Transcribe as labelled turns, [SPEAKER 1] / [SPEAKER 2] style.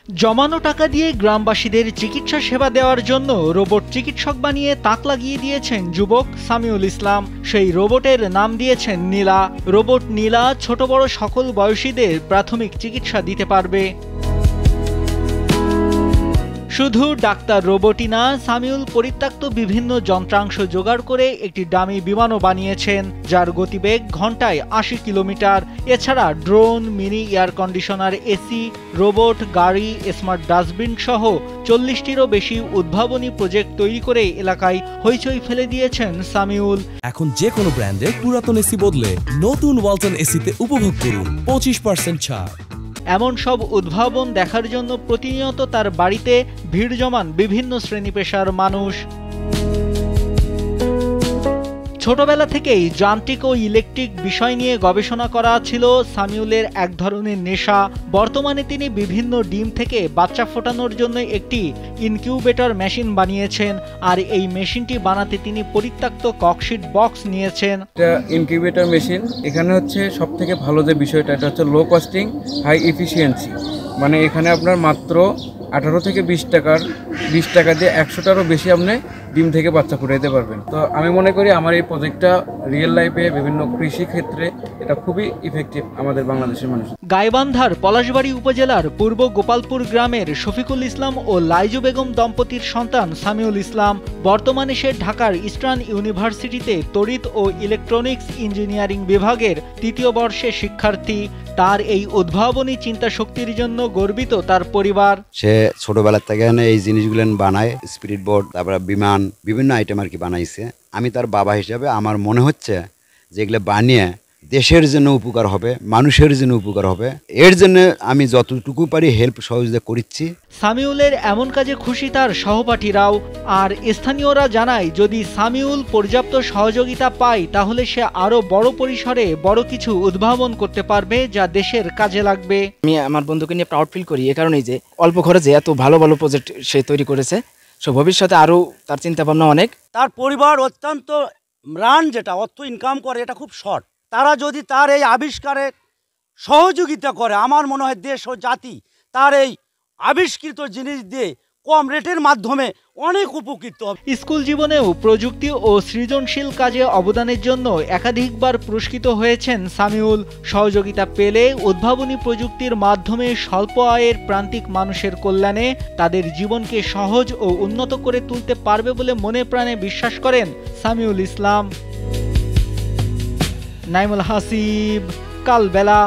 [SPEAKER 1] জমানো টাকা দিয়ে গ্রামবাসীদের চিকিৎসা সেবা দেওয়ার জন্য রোবট চিকিৎসক বানিয়ে তাক লাগিয়ে দিয়েছেন যুবক সামিউল ইসলাম। সেই রোবটের নাম দিয়েছেন নীলা। রোবট নীলা ছোট বড় সকল বয়সীদের প্রাথমিক চিকিৎসা দিতে পারবে। শুধু ডাক্তার রোবটই না, সামিউল পরিত্যক্ত বিভিন্ন যন্ত্রাংশ জোগাড় করে একটি ডামি বিমানও বানিয়েছেন, যার গতিবেগ ঘন্টায় ৮০ কিলোমিটার। এছাড়া drone, mini air conditioner, AC, robot, গাড়ি, স্মার্ট ডাস্টবিন সহ ৪০টিরও বেশি উদ্ভাবনী প্রজেক্ট তৈরি করে এলাকায় হইচই ফেলে দিয়েছেন সামিউল।
[SPEAKER 2] এখন যে কোনো ব্র্যান্ডের পুরাতন এসি বদলে নতুন ওয়ালটন এসিতে উপভোগ করুন ২৫% ছাড়।
[SPEAKER 1] এমন সব উদ্ভাবন দেখার জন্য প্রতিনিয়ত তার বাড়িতে ভিড় জমান বিভিন্ন শ্রেণী পেশার মানুষ। ছোটবেলা থেকেই যান্ত্রিক ও ইলেকট্রিক বিষয় নিয়ে গবেষণা করা ছিল সামিউলের এক ধরনের নেশা। বর্তমানে তিনি বিভিন্ন ডিম থেকে বাচ্চা ফোটানোর জন্য একটি ইনকিউবেটর মেশিন বানিয়েছেন, আর এই মেশিনটি বানাতে তিনি পরিত্যক্ত ককশিট বক্স নিয়েছেন।
[SPEAKER 3] এটা ইনকিউবেটর মেশিন। এখানে হচ্ছে সব থেকে ভালো যে বিষয়টা, এটা হচ্ছে লো কস্টিং হাই এফিসিয়েন্সি। মানে এখানে আপনার মাত্র 18 থেকে 20 টাকা দিয়ে 100টারও বেশি আপনি ডিম থেকে বাচ্চা ফুটাইতে পারবেন। তো আমি মনে করি আমার এই প্রজেক্টটা রিয়েল লাইফে বিভিন্ন কৃষি ক্ষেত্রে এটা খুবই ইফেক্টিভ আমাদের বাংলাদেশের মানুষ।
[SPEAKER 1] গাইবান্ধার পলাশবাড়ী উপজেলার পূর্ব গোপালপুর গ্রামের শফিকুল ইসলাম ও লাইজু বেগম দম্পতির সন্তান সামিউল ইসলাম। বর্তমানে সে ঢাকার ইস্টার্ন ইউনিভার্সিটিতে তড়িৎ ও ইলেকট্রনিক্স ইঞ্জিনিয়ারিং বিভাগের ৩য় বর্ষের শিক্ষার্থী। তার এই উদ্ভাবনী চিন্তা শক্তির জন্য গর্বিত তার পরিবার।
[SPEAKER 4] সে ছোটবেলা থেকে এই জিনিসগুলো বানায়, স্পিরিট বোর্ড, তারপরে বিমান, বিভিন্ন আইটেম আর কি বানাইছে। আমি তার বাবা হিসাবে আমার মনে হচ্ছে যে এগুলো বানিয়ে দেশের জন্য উপকার হবে, মানুষের জন্য উপকার হবে। এর জন্য আমি যতটুকু পারি হেল্প সহযোগিতা করছি।
[SPEAKER 1] সামিউলের এমন কাজে খুশি তার সহপাঠীরাও। আর স্থানীয়রা জানায়, যদি সামিউল পর্যাপ্ত সহযোগিতা পায় তাহলে সে আরো বড় পরিসরে বড় কিছু উদ্ভাবন করতে পারবে, যা দেশের কাজে লাগবে।
[SPEAKER 5] আমি আমার বন্ধুকে নিয়ে প্রাউড ফিল করি, এ কারণেই যে অল্প খরচে এত ভালো ভালো প্রজেক্ট সে তৈরি করেছে। সো ভবিষ্যতে আরও তার চিন্তা ভাবনা অনেক।
[SPEAKER 6] তার পরিবার অত্যন্ত রান, যেটা অর্থ ইনকাম করে, এটা খুব শর্ট। তারা যদি তার এই আবিষ্কারে সহযোগিতা করে, আমার মনে হয় দেশ ও জাতি তার এই আবিষ্কৃত জিনিস দিয়ে কম রেটের মাধ্যমে অনেক উপকৃত হবে।
[SPEAKER 1] স্কুল জীবনেও প্রযুক্তি ও সৃজনশীল কাজে অবদানের জন্য একাধিকবার পুরস্কৃত হয়েছেন সামিউল। সহযোগিতা পেলে উদ্ভাবনী প্রযুক্তির মাধ্যমে স্বল্প আয়ের প্রান্তিক মানুষের কল্যাণে তাদের জীবনকে সহজ ও উন্নত করে তুলতে পারবে বলে মনে প্রাণে বিশ্বাস করেন সামিউল ইসলাম। নাইমুল হাসিব, কালবেলা।